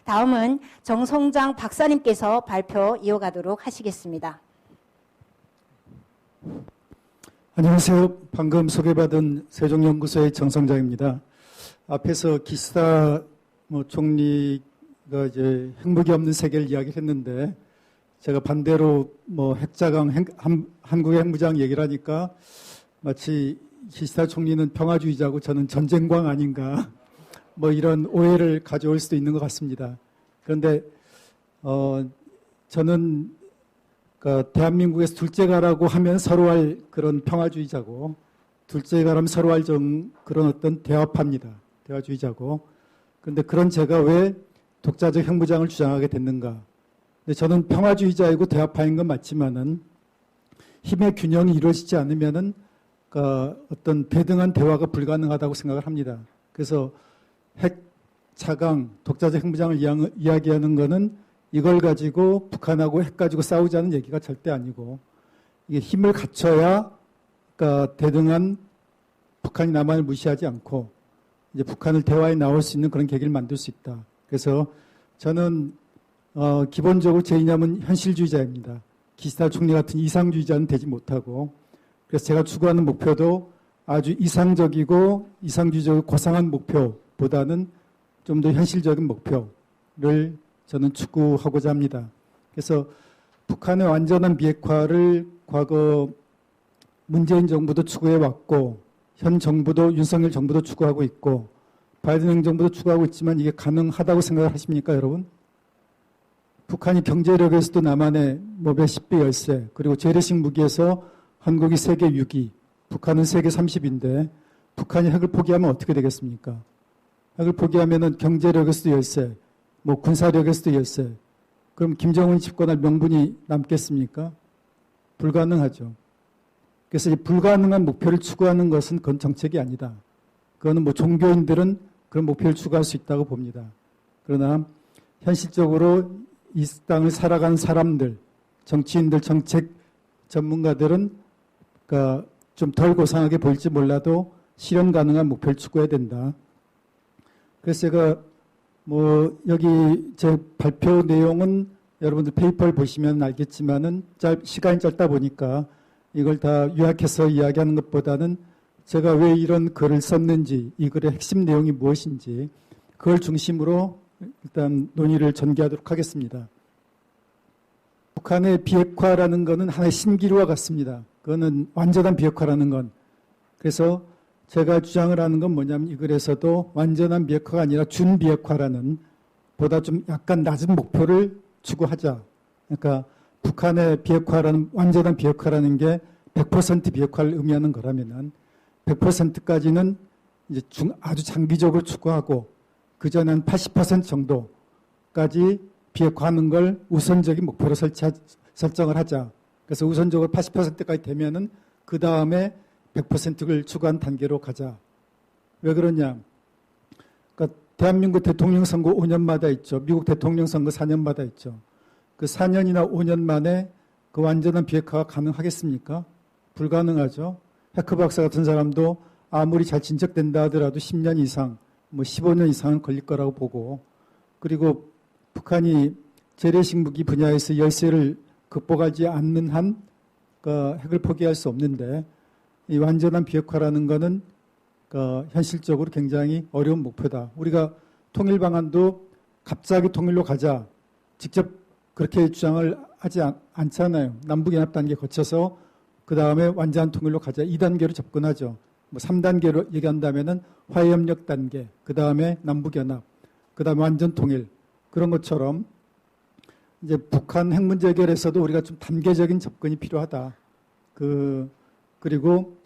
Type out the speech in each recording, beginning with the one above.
다음은 정성장 박사님께서 발표 이어가도록 하시겠습니다. 안녕하세요. 방금 소개받은 세종연구소의 정성장입니다. 앞에서 기시다 총리가 이제 핵무기 없는 세계를 이야기했는데 제가 반대로 핵자강, 한국의 핵무장 얘기를 하니까 마치 기시다 총리는 평화주의자고 저는 전쟁광 아닌가 이런 오해를 가져올 수도 있는 것 같습니다. 그런데 저는 대한민국에서 둘째가라고 하면 서로 할 그런 평화주의자고 둘째가라면 서로 할 그런 어떤 대화파입니다. 대화주의자고. 그런데 그런 제가 왜 독자적 핵무장을 주장하게 됐는가. 근데 저는 평화주의자이고 대화파인 건 맞지만은 힘의 균형이 이루어지지 않으면은 어떤 대등한 대화가 불가능하다고 생각을 합니다. 그래서 핵, 차강, 독자적 핵무장을 이야기하는 거는 이걸 가지고 북한하고 핵 가지고 싸우자는 얘기가 절대 아니고 이게 힘을 갖춰야 대등한 북한이 남한을 무시하지 않고 이제 북한을 대화에 나올 수 있는 그런 계기를 만들 수 있다. 그래서 저는 기본적으로 제 이념은 현실주의자입니다. 기시다 총리 같은 이상주의자는 되지 못하고 그래서 제가 추구하는 목표도 아주 이상적이고 이상주의적으로 고상한 목표보다는 좀 더 현실적인 목표를 저는 추구하고자 합니다. 그래서 북한의 완전한 비핵화를 과거 문재인 정부도 추구해왔고 현 정부도 윤석열 정부도 추구하고 있고 바이든 행정부도 추구하고 있지만 이게 가능하다고 생각을 하십니까, 여러분? 북한이 경제력에서도 남한의 몇십 배 열세, 그리고 재래식 무기에서 한국이 세계 6위, 북한은 세계 30인데 북한이 핵을 포기하면 어떻게 되겠습니까? 핵을 포기하면은 경제력에서도 열세, 군사력에서도 열세. 그럼 김정은이 집권할 명분이 남겠습니까? 불가능하죠. 그래서 이 불가능한 목표를 추구하는 것은 그건 정책이 아니다. 그거는 종교인들은 그런 목표를 추구할 수 있다고 봅니다. 그러나 현실적으로 이 땅을 살아가는 사람들, 정치인들, 정책 전문가들은 좀 덜 고상하게 보일지 몰라도 실현 가능한 목표를 추구해야 된다. 그래서 제가 여기 제 발표 내용은 여러분들 페이퍼를 보시면 알겠지만은 시간이 짧다 보니까 이걸 다 요약해서 이야기하는 것보다는 제가 왜 이런 글을 썼는지, 이 글의 핵심 내용이 무엇인지 그걸 중심으로 일단 논의를 전개하도록 하겠습니다. 북한의 비핵화라는 것은 하나의 신기루와 같습니다. 그거는 완전한 비핵화라는 건. 그래서 제가 주장을 하는 건 뭐냐면 이 글에서도 완전한 비핵화가 아니라 준비핵화라는 보다 좀 약간 낮은 목표를 추구하자. 그러니까 북한의 비핵화라는 완전한 비핵화라는 게 100% 비핵화를 의미하는 거라면은 100%까지는 이제 아주 장기적으로 추구하고 그 전에 80% 정도까지 비핵화하는 걸 우선적인 목표로 설정을 하자. 그래서 우선적으로 80%까지 되면은 그 다음에 100%를 추구한 단계로 가자. 왜 그러냐? 그러니까 대한민국 대통령 선거 5년마다 있죠. 미국 대통령 선거 4년마다 있죠. 그 4년이나 5년 만에 그 완전한 비핵화가 가능하겠습니까? 불가능하죠. 해커 박사 같은 사람도 아무리 잘 진척된다 하더라도 10년 이상, 15년 이상은 걸릴 거라고 보고, 그리고 북한이 재래식 무기 분야에서 열세를 극복하지 않는 한 핵을 포기할 수 없는데 이 완전한 비핵화라는 것은 현실적으로 굉장히 어려운 목표다. 우리가 통일 방안도 갑자기 통일로 가자. 직접 그렇게 주장을 하지 않잖아요. 남북연합 단계 거쳐서 그 다음에 완전한 통일로 가자. 2단계로 접근하죠. 3단계로 얘기한다면은 화해협력 단계, 그 다음에 남북연합, 그 다음에 완전 통일. 그런 것처럼 이제 북한 핵 문제 해결에서도 우리가 좀 단계적인 접근이 필요하다. 그리고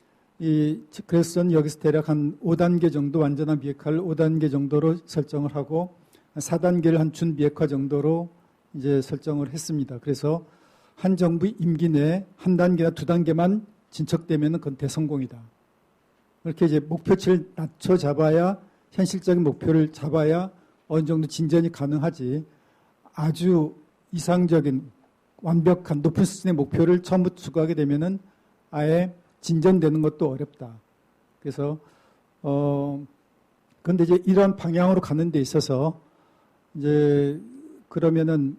그래서 저는 여기서 대략 한 5단계 정도 완전한 비핵화를 5단계 정도로 설정을 하고 4단계를 한 준비핵화 정도로 이제 설정을 했습니다. 그래서 한 정부 임기 내에 한 단계나 두 단계만 진척되면 그건 대성공이다. 그렇게 이제 목표치를 낮춰 잡아야 현실적인 목표를 잡아야 어느 정도 진전이 가능하지 아주 이상적인 완벽한 높은 수준의 목표를 처음부터 추구하게 되면은 아예 진전되는 것도 어렵다. 그래서 그런데 이제 이러한 방향으로 가는 데 있어서 이제 그러면은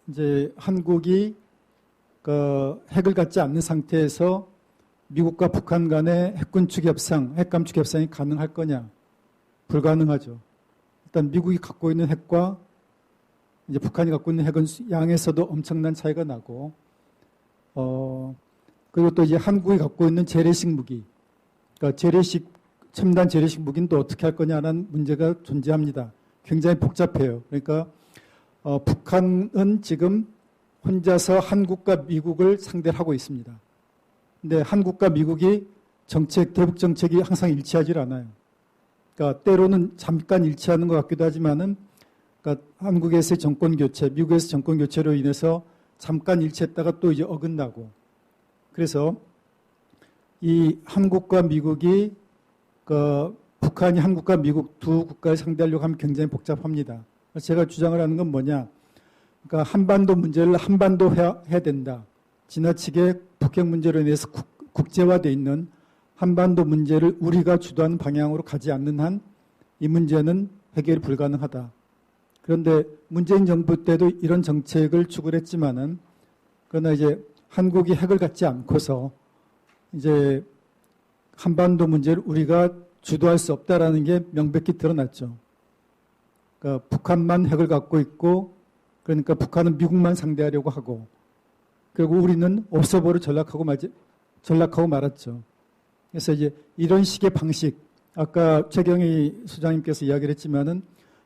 이제 한국이 그 핵을 갖지 않는 상태에서 미국과 북한 간의 핵군축 협상, 핵감축 협상이 가능할 거냐? 불가능하죠. 일단 미국이 갖고 있는 핵과 이제 북한이 갖고 있는 핵은 양에서도 엄청난 차이가 나고, 그리고 또 이제 한국이 갖고 있는 재래식 무기, 그러니까 첨단 재래식 무기는 또 어떻게 할 거냐라는 문제가 존재합니다. 굉장히 복잡해요. 그러니까 북한은 지금 혼자서 한국과 미국을 상대를 하고 있습니다. 근데 한국과 미국이 대북 정책이 항상 일치하지 않아요. 그러니까 때로는 잠깐 일치하는 것 같기도 하지만은, 그러니까 한국에서의 정권 교체, 미국에서 정권 교체로 인해서 잠깐 일치했다가 또 이제 어긋나고, 그래서 이 한국과 미국이 북한이 한국과 미국 두 국가를 상대하려고 하면 굉장히 복잡합니다. 제가 주장을 하는 건 뭐냐? 그러니까 한반도 문제를 한반도해야 된다. 지나치게 북핵 문제로 인해서 국제화되어 있는 한반도 문제를 우리가 주도하는 방향으로 가지 않는 한 이 문제는 해결이 불가능하다. 그런데 문재인 정부 때도 이런 정책을 추구를 했지만은, 그러나 이제 한국이 핵을 갖지 않고서 이제 한반도 문제를 우리가 주도할 수 없다라는 게 명백히 드러났죠. 그러니까 북한만 핵을 갖고 있고, 그러니까 북한은 미국만 상대하려고 하고, 결국 우리는 없어버려 전락하고 말았죠. 그래서 이제 이런 식의 방식, 아까 최경희 소장님께서 이야기를 했지만은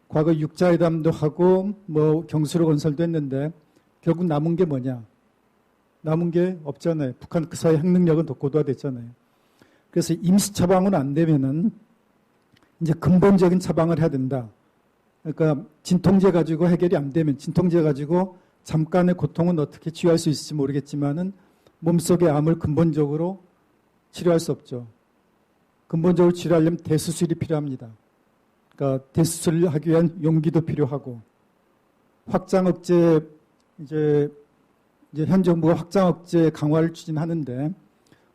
과거 육자회담도 하고 뭐 경수로 건설도 했는데 결국 남은 게 뭐냐? 남은 게 없잖아요. 북한 그 사이 핵 능력은 더 고도화됐잖아요. 그래서 임시 처방은 안 되면은 이제 근본적인 처방을 해야 된다. 그러니까 진통제 가지고 해결이 안 되면 진통제 가지고 잠깐의 고통은 어떻게 치유할 수 있을지 모르겠지만은 몸속의 암을 근본적으로 치료할 수 없죠. 근본적으로 치료하려면 대수술이 필요합니다. 그러니까 대수술을 하기 위한 용기도 필요하고, 확장 억제 이제 현 정부가 확장 억제 강화를 추진하는데,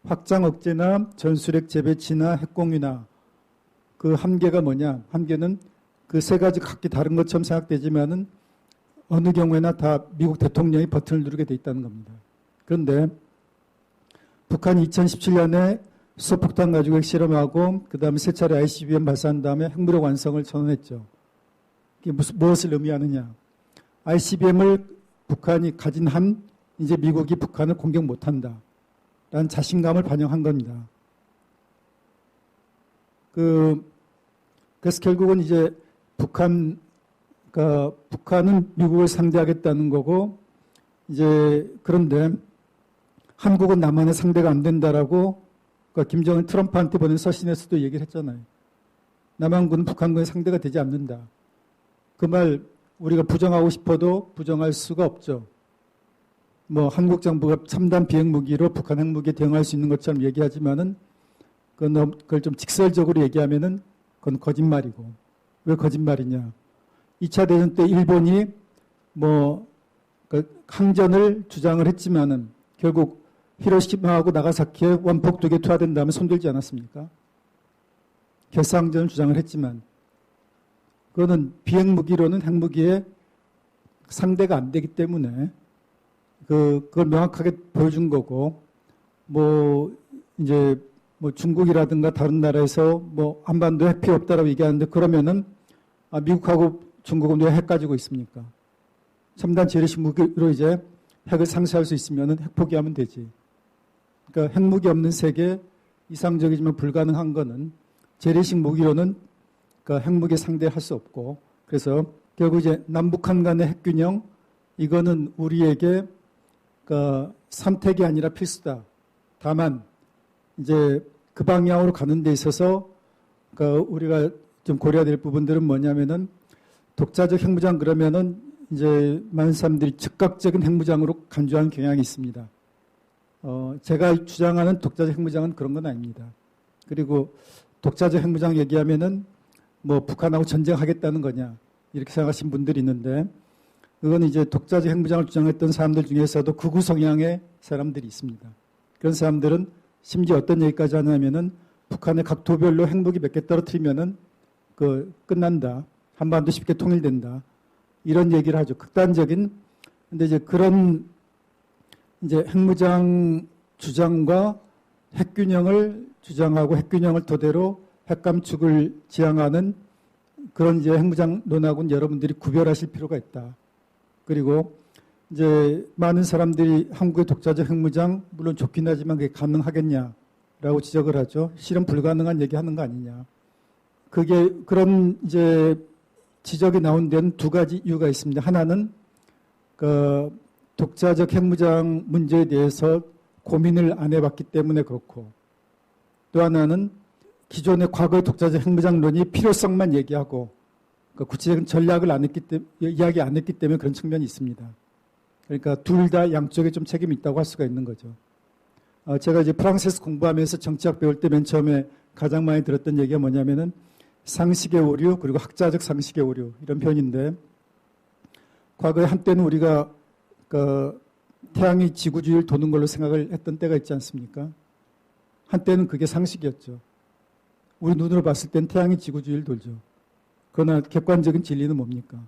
확장 억제나 전술핵 재배치나 핵공유나 그 한계가 뭐냐? 한계는 그 세 가지 각기 다른 것처럼 생각되지만은 어느 경우에나 다 미국 대통령이 버튼을 누르게 돼 있다는 겁니다. 그런데 북한이 2017년에 수소폭탄 가지고 핵실험하고 그 다음에 세 차례 ICBM 발사한 다음에 핵무력 완성을 선언했죠. 이게 무엇을 의미하느냐? ICBM을 북한이 가진 한 이제 미국이 북한을 공격 못한다 라는 자신감을 반영한 겁니다. 그래서 결국은 이제 북한은 미국을 상대하겠다는 거고, 이제 그런데 한국은 남한의 상대가 안 된다라고 김정은 트럼프한테 보낸 서신에서도 얘기를 했잖아요. 남한군은 북한군의 상대가 되지 않는다. 그 말 우리가 부정하고 싶어도 부정할 수가 없죠. 뭐 한국 정부가 첨단 비핵 무기로 북한 핵무기에 대응할 수 있는 것처럼 얘기하지만은 그걸 좀 직설적으로 얘기하면은 그건 거짓말이고. 왜 거짓말이냐? 2차 대전 때 일본이 항전을 주장을 했지만은 결국 히로시마하고 나가사키에 원폭 2개 투하된 다음에 손들지 않았습니까? 결사항전을 주장을 했지만 그거는 비핵무기로는 핵무기의 상대가 안 되기 때문에 그걸 명확하게 보여준 거고, 중국이라든가 다른 나라에서 한반도에 핵 필요 없다라고 얘기하는데, 그러면은 미국하고 중국은 왜 핵 가지고 있습니까? 첨단 재래식 무기로 이제 핵을 상쇄할 수 있으면은 핵 포기하면 되지. 그러니까 핵무기 없는 세계, 이상적이지만 불가능한 거는 재래식 무기로는 핵무기 상대할 수 없고, 그래서 결국 이제 남북한 간의 핵균형, 이거는 우리에게 선택이 아니라 필수다. 다만 이제 그 방향으로 가는 데 있어서 우리가 좀 고려해야 될 부분들은 뭐냐면은, 독자적 핵무장 그러면은 이제 많은 사람들이 즉각적인 핵무장으로 간주하는 경향이 있습니다. 제가 주장하는 독자적 핵무장은 그런 건 아닙니다. 그리고 독자적 핵무장 얘기하면은 북한하고 전쟁하겠다는 거냐 이렇게 생각하신 분들이 있는데, 그건 이제 독자적 핵무장을 주장했던 사람들 중에서도 극우 성향의 사람들이 있습니다. 그런 사람들은 심지어 어떤 얘기까지 하냐면은 북한의 각 도별로 핵무기 몇 개 떨어뜨리면은 끝난다. 한반도 쉽게 통일된다. 이런 얘기를 하죠. 극단적인. 근데 이제 그런 이제 핵무장 주장과 핵균형을 주장하고 핵균형을 토대로 핵감축을 지향하는 그런 이제 핵무장 논하고는 여러분들이 구별하실 필요가 있다. 그리고 이제 많은 사람들이 한국의 독자적 핵무장 물론 좋긴 하지만 그게 가능하겠냐라고 지적을 하죠. 실현 불가능한 얘기하는 거 아니냐. 그게 그런 이제 지적이 나온 데는 두 가지 이유가 있습니다. 하나는 그 독자적 핵무장 문제에 대해서 고민을 안 해봤기 때문에 그렇고, 또 하나는 기존의 과거의 독자적 핵무장론이 필요성만 얘기하고 그 구체적인 전략을 이야기 안 했기 때문에 그런 측면이 있습니다. 그러니까 둘 다 양쪽에 좀 책임이 있다고 할 수가 있는 거죠. 제가 이제 프랑스에서 공부하면서 정치학 배울 때 맨 처음에 가장 많이 들었던 얘기가 뭐냐면은 상식의 오류 그리고 학자적 상식의 오류 이런 표현인데, 과거에 한때는 우리가 그 태양이 지구 주위를 도는 걸로 생각을 했던 때가 있지 않습니까? 한때는 그게 상식이었죠. 우리 눈으로 봤을 땐 태양이 지구 주위를 돌죠. 그러나 객관적인 진리는 뭡니까?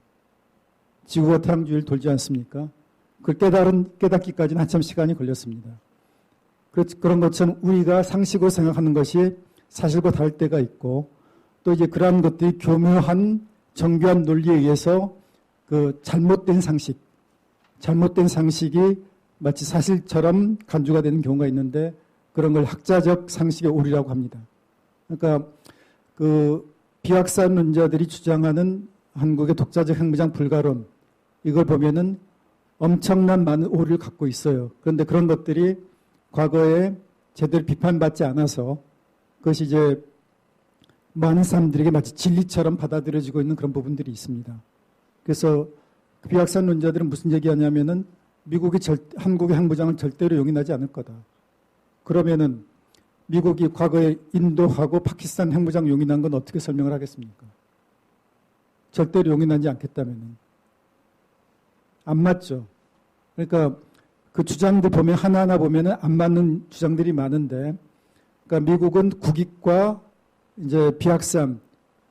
지구가 태양 주위를 돌지 않습니까? 그걸 깨닫기까지는 한참 시간이 걸렸습니다. 그런 것처럼 우리가 상식으로 생각하는 것이 사실과 다를 때가 있고, 또 이제 그러한 것들이 교묘한 정교한 논리에 의해서 그 잘못된 상식이 마치 사실처럼 간주가 되는 경우가 있는데, 그런 걸 학자적 상식의 오류라고 합니다. 그러니까 그 비학산론자들이 주장하는 한국의 독자적 핵무장 불가론, 이걸 보면은 엄청난 많은 오류를 갖고 있어요. 그런데 그런 것들이 과거에 제대로 비판받지 않아서 그것이 이제 많은 사람들에게 마치 진리처럼 받아들여지고 있는 그런 부분들이 있습니다. 그래서 그 비학산론자들은 무슨 얘기하냐면은 한국의 핵무장을 절대로 용인하지 않을 거다. 그러면은 미국이 과거에 인도하고 파키스탄 핵무장 용인한 건 어떻게 설명을 하겠습니까? 절대로 용인하지 않겠다면은. 안 맞죠. 그러니까 그 주장들 보면 하나하나 보면은 안 맞는 주장들이 많은데, 그러니까 미국은 국익과 이제 비확산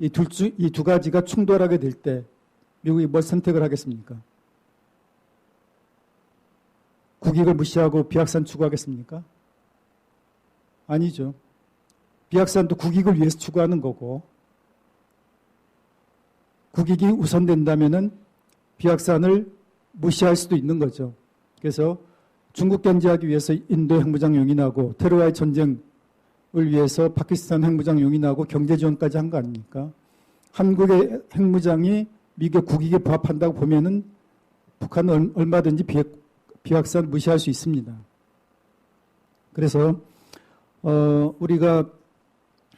이 두 가지가 충돌하게 될 때 미국이 뭘 선택을 하겠습니까? 국익을 무시하고 비확산 추구하겠습니까? 아니죠. 비확산도 국익을 위해서 추구하는 거고, 국익이 우선된다면은 비확산을 무시할 수도 있는 거죠. 그래서 중국 견제하기 위해서 인도 핵무장 용인하고 테러와의 전쟁을 위해서 파키스탄 핵무장 용인하고 경제 지원까지 한 거 아닙니까? 한국의 핵무장이 미국의 국익에 부합한다고 보면은 북한은 얼마든지 비확산 무시할 수 있습니다. 그래서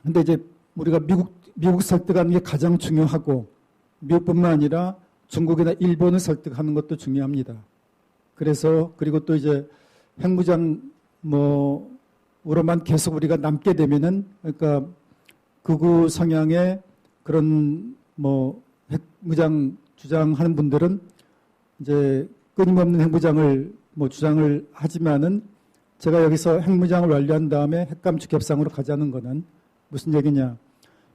근데 이제 우리가 미국 설득하는 게 가장 중요하고, 미국뿐만 아니라 중국이나 일본을 설득하는 것도 중요합니다. 그리고 또 이제 핵무장 으로만 계속 우리가 남게 되면은, 그러니까 극우 성향의 그런 핵무장 주장하는 분들은 이제 끊임없는 핵무장을 주장을 하지만은, 제가 여기서 핵무장을 완료한 다음에 핵감축 협상으로 가자는 거는 무슨 얘기냐?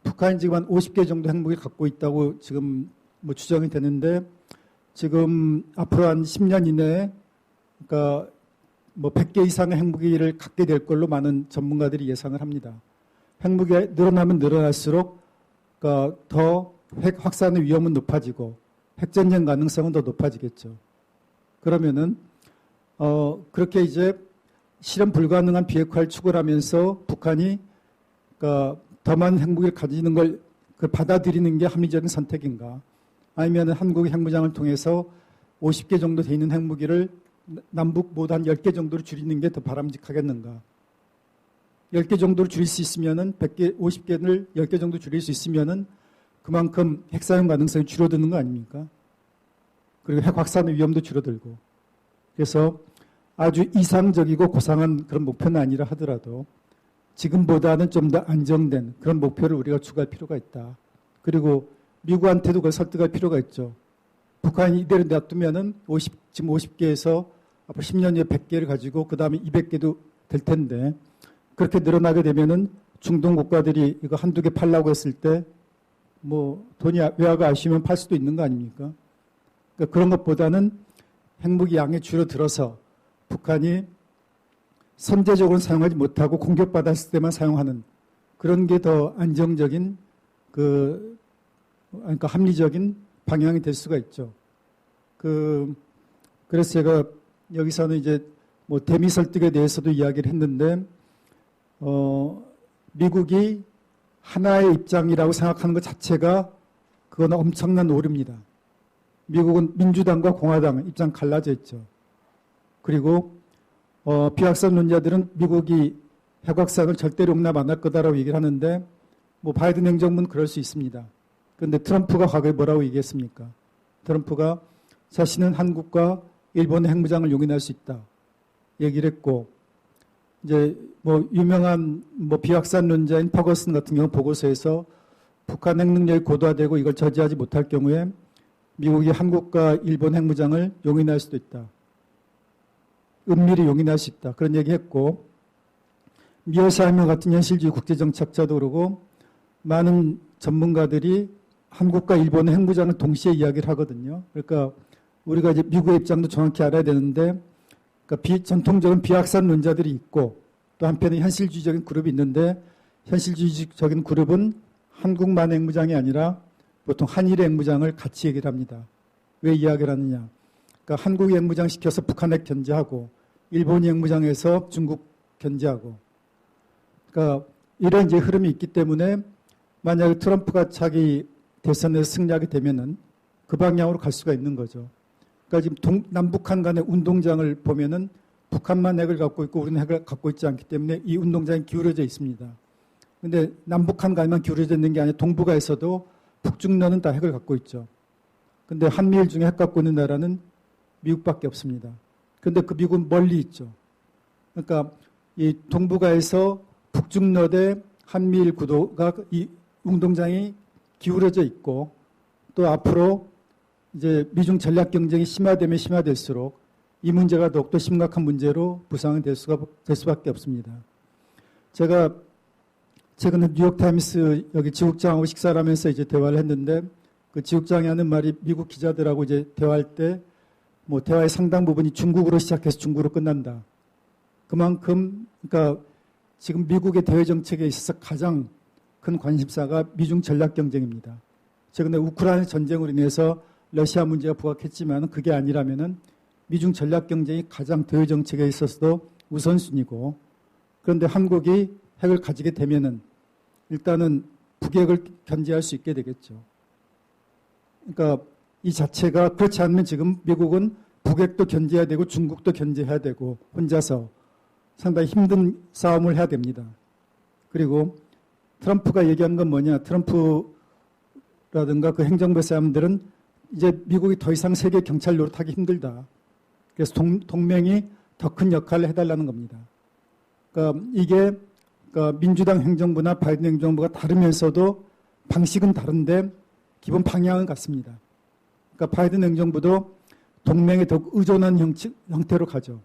북한이 지금 한 50개 정도 핵무기를 갖고 있다고 지금 추정이 되는데, 지금 앞으로 한 10년 이내에 그러니까 100개 이상의 핵무기를 갖게 될 걸로 많은 전문가들이 예상을 합니다. 핵무기가 늘어나면 늘어날수록 그러니까 더 핵 확산의 위험은 높아지고 핵전쟁 가능성은 더 높아지겠죠. 그러면은 그렇게 이제 실현 불가능한 비핵화를 추구하면서 북한이 그러니까 더 많은 핵무기를 가지는 걸 받아들이는 게 합리적인 선택인가? 아니면 한국의 핵무장을 통해서 50개 정도 돼 있는 핵무기를 남북 모두 한 10개 정도로 줄이는 게 더 바람직하겠는가? 10개 정도로 줄일 수 있으면은 100개, 50개를 10개 정도 줄일 수 있으면은 그만큼 핵 사용 가능성이 줄어드는 거 아닙니까? 그리고 핵 확산의 위험도 줄어들고. 그래서 아주 이상적이고 고상한 그런 목표는 아니라 하더라도 지금보다는 좀 더 안정된 그런 목표를 우리가 추구할 필요가 있다. 그리고 미국한테도 그걸 설득할 필요가 있죠. 북한이 이대로 놔두면은 지금 50개에서 앞으로 10년 후에 100개를 가지고 그 다음에 200개도 될 텐데, 그렇게 늘어나게 되면은 중동 국가들이 이거 한두 개 팔라고 했을 때 뭐 돈이 외화가 아쉬우면 팔 수도 있는 거 아닙니까? 그러니까 그런 것보다는 핵무기 양이 줄어들어서 북한이 선제적으로 사용하지 못하고 공격받았을 때만 사용하는 그런 게 더 안정적인 그러니까 합리적인 방향이 될 수가 있죠. 그래서 제가 여기서는 이제 뭐 대미 설득에 대해서도 이야기를 했는데, 미국이 하나의 입장이라고 생각하는 것 자체가 그건 엄청난 오류입니다. 미국은 민주당과 공화당 입장 갈라져 있죠. 그리고 비확산론자들은 미국이 핵확산을 절대로 용납 안 할 거다라고 얘기를 하는데, 뭐 바이든 행정부는 그럴 수 있습니다. 그런데 트럼프가 과거에 뭐라고 얘기했습니까? 트럼프가 자신은 한국과 일본의 핵무장을 용인할 수 있다 얘기를 했고, 이제 뭐 유명한 뭐 비확산론자인 퍼거슨 같은 경우 보고서에서 북한 핵 능력이 고도화되고 이걸 저지하지 못할 경우에 미국이 한국과 일본 핵무장을 용인할 수도 있다. 은밀히 용인할 수 있다. 그런 얘기했고, 미어샤이머 같은 현실주의 국제정책자도 그러고 많은 전문가들이 한국과 일본의 핵무장을 동시에 이야기를 하거든요. 그러니까 우리가 이제 미국의 입장도 정확히 알아야 되는데, 그러니까 전통적인 비확산론자들이 있고 또 한편에 현실주의적인 그룹이 있는데, 현실주의적인 그룹은 한국만 핵무장이 아니라 보통 한일의 핵무장을 같이 얘기를 합니다. 왜 이야기를 하느냐? 그러니까 한국이 핵무장 시켜서 북한 핵 견제하고 일본이 핵무장해서 중국 견제하고, 그러니까 이런 이제 흐름이 있기 때문에 만약에 트럼프가 자기 대선에서 승리하게 되면은 그 방향으로 갈 수가 있는 거죠. 그러니까 지금 남북한 간의 운동장을 보면은 북한만 핵을 갖고 있고 우리는 핵을 갖고 있지 않기 때문에 이 운동장이 기울어져 있습니다. 그런데 남북한 간만 기울어져 있는 게 아니라 동북아에서도 북중러는 다 핵을 갖고 있죠. 그런데 한미일 중에 핵 갖고 있는 나라는 미국밖에 없습니다. 그런데 그 미국은 멀리 있죠. 그러니까 이 동북아에서 북중러 대 한미일 구도가 이 운동장이 기울어져 있고, 또 앞으로 이제 미중 전략 경쟁이 심화되면 심화될수록 이 문제가 더욱더 심각한 문제로 부상이 될 수밖에 없습니다. 제가 최근에 뉴욕타임스 여기 지국장하고 식사를 하면서 이제 대화를 했는데, 그 지국장이 하는 말이 미국 기자들하고 이제 대화할 때 뭐 대화의 상당 부분이 중국으로 시작해서 중국으로 끝난다. 그만큼 그러니까 지금 미국의 대외 정책에 있어서 가장 큰 관심사가 미중 전략 경쟁입니다. 최근에 우크라이나 전쟁으로 인해서 러시아 문제가 부각했지만 그게 아니라면은 미중 전략 경쟁이 가장 대외 정책에 있어서도 우선순위고, 그런데 한국이 핵을 가지게 되면은 일단은 북핵을 견제할 수 있게 되겠죠. 그러니까 이 자체가 그렇지 않으면 지금 미국은 북핵도 견제해야 되고 중국도 견제해야 되고 혼자서 상당히 힘든 싸움을 해야 됩니다. 그리고 트럼프가 얘기한 건 뭐냐? 트럼프라든가 그 행정부 사람들은 이제 미국이 더 이상 세계 경찰 노릇하기 힘들다. 그래서 동맹이 더 큰 역할을 해달라는 겁니다. 그러니까 이게 그러니까 민주당 행정부나 바이든 행정부가 다르면서도 방식은 다른데 기본 방향은 같습니다. 그러니까 바이든 행정부도 동맹에 더욱 의존한 형태로 가죠.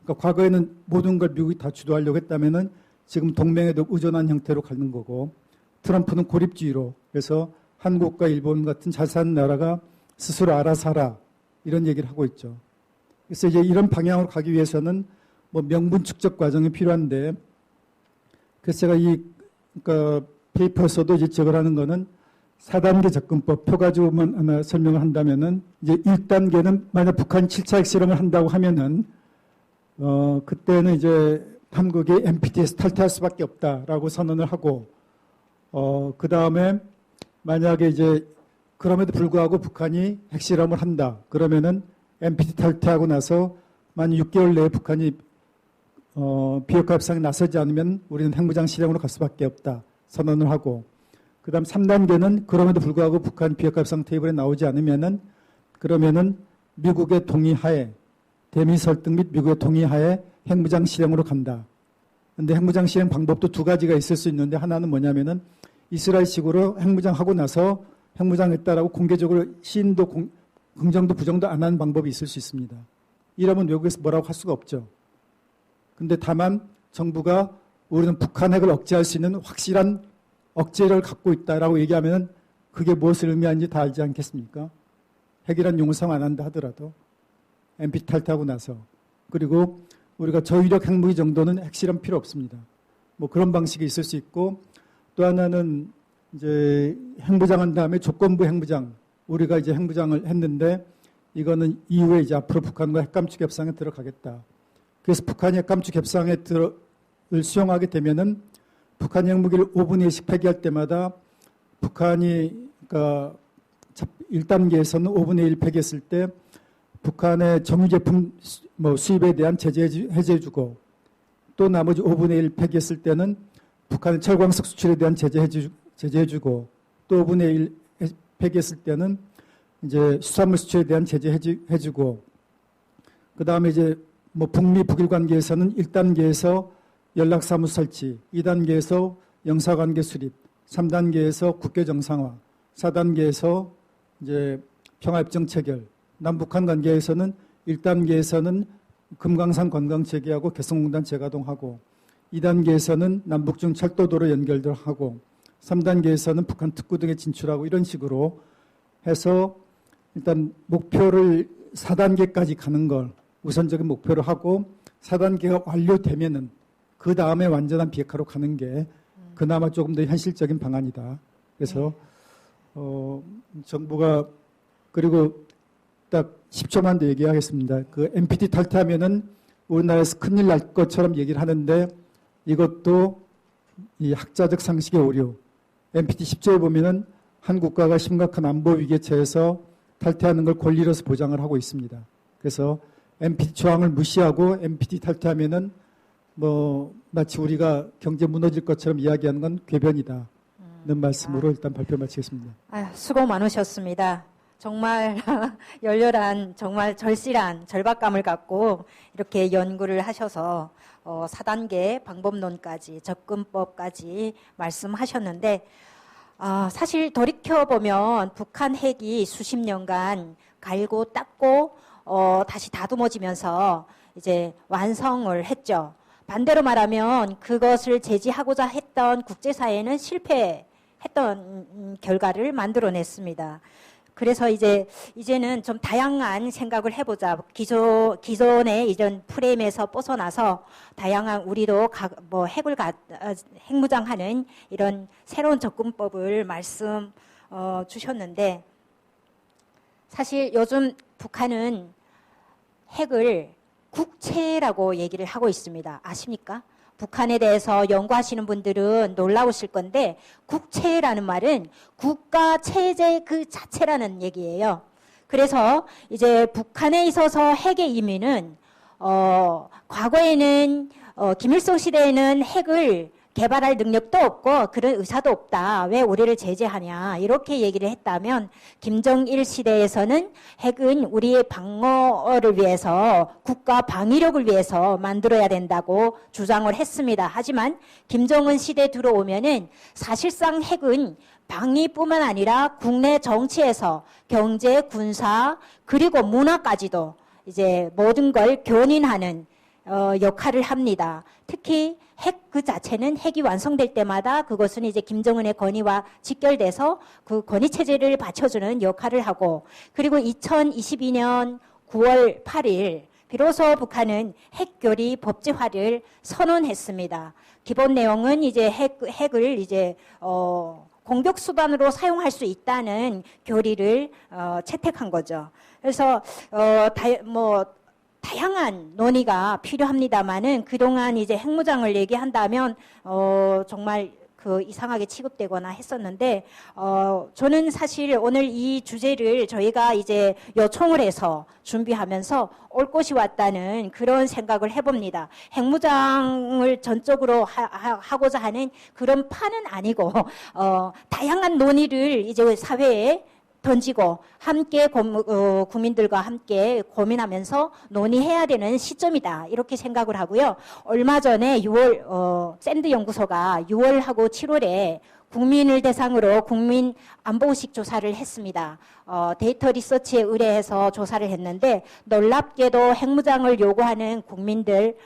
그러니까 과거에는 모든 걸 미국이 다 주도하려고 했다면은 지금 동맹에 더욱 의존한 형태로 가는 거고, 트럼프는 고립주의로, 그래서 한국과 일본 같은 잘 사는 나라가 스스로 알아서 하라 이런 얘기를 하고 있죠. 그래서 이제 이런 방향으로 가기 위해서는 뭐 명분 축적 과정이 필요한데, 그래서 제가 그러니까 페이퍼에서도 이제 지적을 하는 거는 4단계 접근법 표 가지고만 하나 설명을 한다면은, 이제 1단계는 만약 북한이 7차 핵실험을 한다고 하면은 그때는 이제 한국이 NPT에서 탈퇴할 수밖에 없다라고 선언을 하고, 그 다음에 만약에 이제 그럼에도 불구하고 북한이 핵실험을 한다 그러면은 NPT 탈퇴하고 나서 만약 6개월 내에 북한이 비핵화 협상에 나서지 않으면 우리는 핵무장 실행으로 갈 수밖에 없다 선언을 하고, 그 다음 3단계는 그럼에도 불구하고 북한 비핵화 협상 테이블에 나오지 않으면은 그러면은 미국의 동의하에, 대미 설득 및 미국의 동의하에 핵무장 실행으로 간다. 그런데 핵무장 실행 방법도 두 가지가 있을 수 있는데, 하나는 뭐냐면은 이스라엘식으로 핵무장하고 나서 핵무장했다라고 공개적으로 시인도 긍정도 부정도 안 하는 방법이 있을 수 있습니다. 이러면 외국에서 뭐라고 할 수가 없죠. 근데 다만 정부가 우리는 북한 핵을 억제할 수 있는 확실한 억제를 갖고 있다라고 얘기하면 그게 무엇을 의미하는지 다 알지 않겠습니까? 핵이란 용어 사용 안 한다 하더라도 NPT 탈퇴하고 나서 그리고 우리가 저위력 핵무기 정도는 핵실험 필요 없습니다. 뭐 그런 방식이 있을 수 있고 또 하나는 이제 핵무장 한 다음에 조건부 핵무장 우리가 이제 핵무장을 했는데 이거는 이후에 이제 앞으로 북한과 핵감축 협상에 들어가겠다. 그래서 북한이 핵감축 협상에 을 수용하게 되면은 북한 핵무기를 5분의 1씩 폐기할 때마다 북한이 그러니까 1단계에서는 5분의 1 폐기했을 때 북한의 정유 제품 뭐 수입에 대한 제재 해제해주고 또 나머지 5분의 1 폐기했을 때는 북한의 철광석 수출에 대한 제재해주고 또 5분의 1 폐기했을 때는 이제 수산물 수출에 대한 제재해주고 그 다음에 이제 뭐 북미 북일 관계에서는 1단계에서 연락사무 설치, 2단계에서 영사관계 수립, 3단계에서 국교 정상화, 4단계에서 이제 평화협정 체결, 남북한 관계에서는 1단계에서는 금강산 관광체계하고 개성공단 재가동하고 2단계에서는 남북중 철도도로 연결들 하고 3단계에서는 북한 특구 등에 진출하고 이런 식으로 해서 일단 목표를 4단계까지 가는 걸 우선적인 목표로 하고 4단계가 완료되면은 그 다음에 완전한 비핵화로 가는 게 그나마 조금 더 현실적인 방안이다. 그래서 정부가 그리고 딱 10초만 더 얘기하겠습니다. 그 NPT 탈퇴하면은 우리나라에서 큰일 날 것처럼 얘기를 하는데 이것도 이 학자적 상식의 오류. NPT 10조에 보면은 한 국가가 심각한 안보 위기에 처해서 탈퇴하는 걸 권리로서 보장을 하고 있습니다. 그래서 NPT 조항을 무시하고 NPT 탈퇴하면은 뭐 마치 우리가 경제 무너질 것처럼 이야기하는 건 궤변이다는 말씀으로 일단 발표 마치겠습니다. 수고 많으셨습니다. 정말 열렬한 정말 절실한 절박감을 갖고 이렇게 연구를 하셔서 4단계 방법론까지 접근법까지 말씀하셨는데 사실 돌이켜보면 북한 핵이 수십 년간 갈고 닦고 다시 다듬어지면서 이제 완성을 했죠. 반대로 말하면 그것을 제지하고자 했던 국제사회는 실패했던 결과를 만들어냈습니다. 그래서 이제는 좀 다양한 생각을 해보자. 기존의 이런 프레임에서 벗어나서 다양한 우리도 핵무장하는 이런 새로운 접근법을 말씀 주셨는데 사실 요즘 북한은 핵을 국채라고 얘기를 하고 있습니다. 아십니까? 북한에 대해서 연구하시는 분들은 놀라우실 건데 국채라는 말은 국가 체제 그 자체라는 얘기예요. 그래서 이제 북한에 있어서 핵의 의미는 과거에는 김일성 시대에는 핵을 개발할 능력도 없고 그런 의사도 없다. 왜 우리를 제재하냐. 이렇게 얘기를 했다면 김정일 시대에서는 핵은 우리의 방어를 위해서 국가 방위력을 위해서 만들어야 된다고 주장을 했습니다. 하지만 김정은 시대 들어오면은 사실상 핵은 방위뿐만 아니라 국내 정치에서 경제, 군사 그리고 문화까지도 이제 모든 걸 견인하는 역할을 합니다. 특히 핵 그 자체는 핵이 완성될 때마다 그것은 이제 김정은의 건의와 직결돼서 그 건의 체제를 받쳐주는 역할을 하고 그리고 2022년 9월 8일 비로소 북한은 핵교리 법제화를 선언했습니다. 기본 내용은 이제 핵을 이제 공격 수단으로 사용할 수 있다는 교리를 채택한 거죠. 그래서 다양한 논의가 필요합니다만은 그동안 이제 핵무장을 얘기한다면 정말 그 이상하게 취급되거나 했었는데 저는 사실 오늘 이 주제를 저희가 이제 요청을 해서 준비하면서 올 것이 왔다는 그런 생각을 해봅니다. 핵무장을 전적으로 하고자 하는 그런 판은 아니고 다양한 논의를 이제 사회에 던지고 함께 국민들과 함께 고민하면서 논의해야 되는 시점이다. 이렇게 생각을 하고요. 얼마 전에 6월 샌드 연구소가 6월하고 7월에 국민을 대상으로 국민 안보의식 조사를 했습니다. 데이터 리서치에 의뢰해서 조사를 했는데 놀랍게도 핵무장을 요구하는 국민들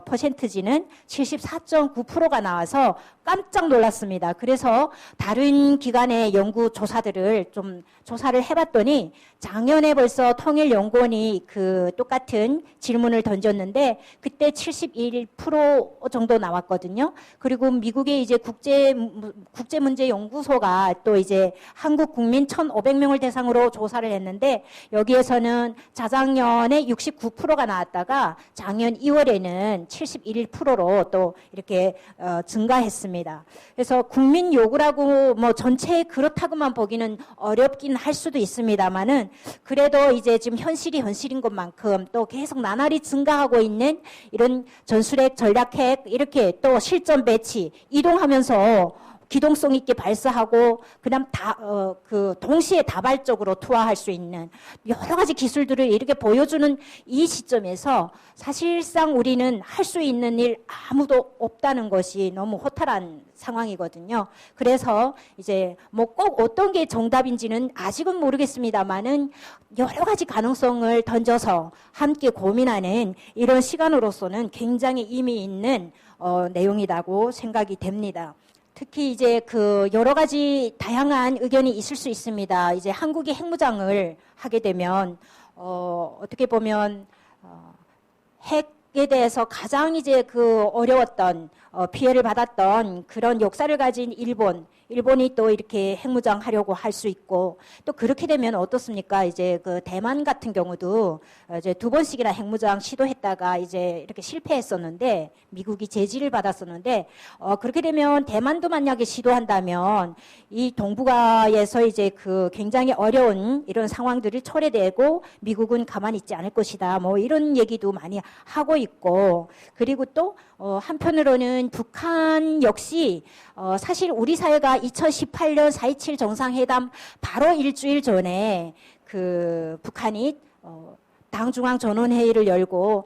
퍼센트지는 74.9%가 나와서 깜짝 놀랐습니다. 그래서 다른 기관의 연구 조사들을 좀 조사를 해봤더니 작년에 벌써 통일연구원이 그 똑같은 질문을 던졌는데 그때 71% 정도 나왔거든요. 그리고 미국의 이제 국제문제연구소가 또 이제 한국 국민 1,500명을 대상으로 조사를 했는데 여기에서는 자작년에 69%가 나왔다가 작년 2월에는 71%로 또 이렇게 증가했습니다. 그래서 국민 요구라고 뭐 전체에 그렇다고만 보기는 어렵긴 할 수도 있습니다만은 그래도 이제 지금 현실이 현실인 것만큼 또 계속 나날이 증가하고 있는 이런 전술핵, 전략핵 이렇게 또 실전 배치 이동하면서 기동성 있게 발사하고 그다음 동시에 다발적으로 투하할 수 있는 여러 가지 기술들을 이렇게 보여주는 이 시점에서 사실상 우리는 할 수 있는 일 아무도 없다는 것이 너무 허탈한 상황이거든요. 그래서 이제 뭐 꼭 어떤 게 정답인지는 아직은 모르겠습니다만은 여러 가지 가능성을 던져서 함께 고민하는 이런 시간으로서는 굉장히 의미 있는 내용이라고 생각이 됩니다. 특히 이제 그 여러 가지 다양한 의견이 있을 수 있습니다. 이제 한국이 핵무장을 하게 되면 어떻게 보면 핵에 대해서 가장 이제 그 어려웠던 피해를 받았던 그런 역사를 가진 일본이 또 이렇게 핵무장 하려고 할 수 있고 또 그렇게 되면 어떻습니까? 이제 그 대만 같은 경우도 이제 2번씩이나 핵무장 시도했다가 이제 이렇게 실패했었는데 미국이 제지를 받았었는데 그렇게 되면 대만도 만약에 시도한다면 이 동북아에서 이제 그 굉장히 어려운 이런 상황들을 초래되고 미국은 가만히 있지 않을 것이다. 뭐 이런 얘기도 많이 하고 있고 그리고 또 한편으로는 북한 역시 사실 우리 사회가 2018년 4.27 정상회담 바로 일주일 전에 그 북한이 당중앙전원회의를 열고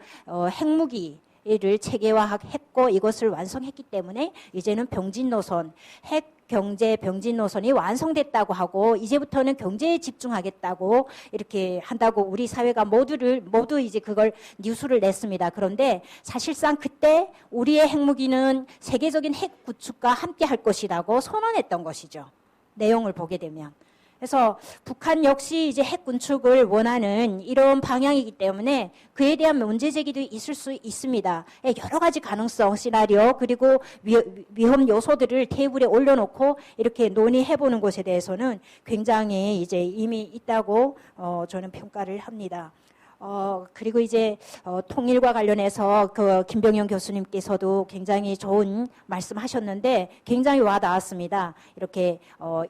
핵무기를 체계화했고 이것을 완성했기 때문에 이제는 병진 노선, 핵 경제 병진 노선이 완성됐다고 하고 이제부터는 경제에 집중하겠다고 이렇게 한다고 우리 사회가 모두 이제 그걸 뉴스를 냈습니다. 그런데 사실상 그때 우리의 핵무기는 세계적인 핵 구축과 함께 할 것이라고 선언했던 것이죠. 내용을 보게 되면. 그래서 북한 역시 이제 핵 군축을 원하는 이런 방향이기 때문에 그에 대한 문제 제기도 있을 수 있습니다. 여러 가지 가능성, 시나리오 그리고 위험 요소들을 테이블에 올려놓고 이렇게 논의해보는 것에 대해서는 굉장히 이제 이미 있다고 저는 평가를 합니다. 그리고 이제 통일과 관련해서 그 김병현 교수님께서도 굉장히 좋은 말씀하셨는데 굉장히 와닿았습니다. 이렇게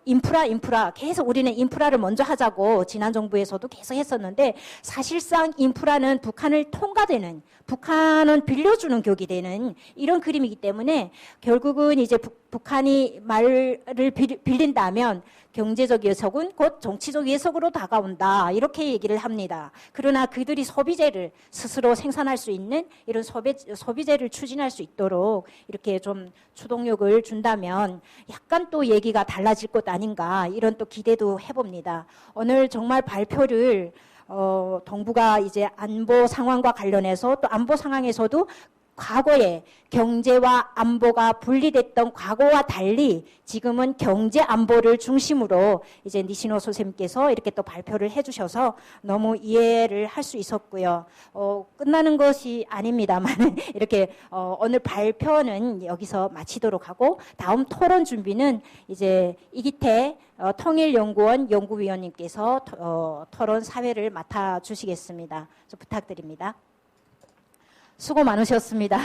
인프라 계속 우리는 인프라를 먼저 하자고 지난 정부에서도 계속 했었는데 사실상 인프라는 북한을 통과되는 북한은 빌려주는 격이 되는 이런 그림이기 때문에 결국은 이제 북한이 말을 빌린다면 경제적 예석은 곧 정치적 예석으로 다가온다 이렇게 얘기를 합니다. 그러나 그들이 소비재를 스스로 생산할 수 있는 이런 소비재를 추진할 수 있도록 이렇게 좀 추동력을 준다면 약간 또 얘기가 달라질 것 아닌가 이런 또 기대도 해봅니다. 오늘 정말 발표를 동북아 이제 안보 상황과 관련해서 또 안보 상황에서도 과거에 경제와 안보가 분리됐던 과거와 달리 지금은 경제 안보를 중심으로 이제 니시노 선생님께서 이렇게 또 발표를 해주셔서 너무 이해를 할 수 있었고요. 끝나는 것이 아닙니다만 이렇게 오늘 발표는 여기서 마치도록 하고 다음 토론 준비는 이제 이기태 통일연구원 연구위원님께서 토론 사회를 맡아주시겠습니다. 좀 부탁드립니다. 수고 많으셨습니다.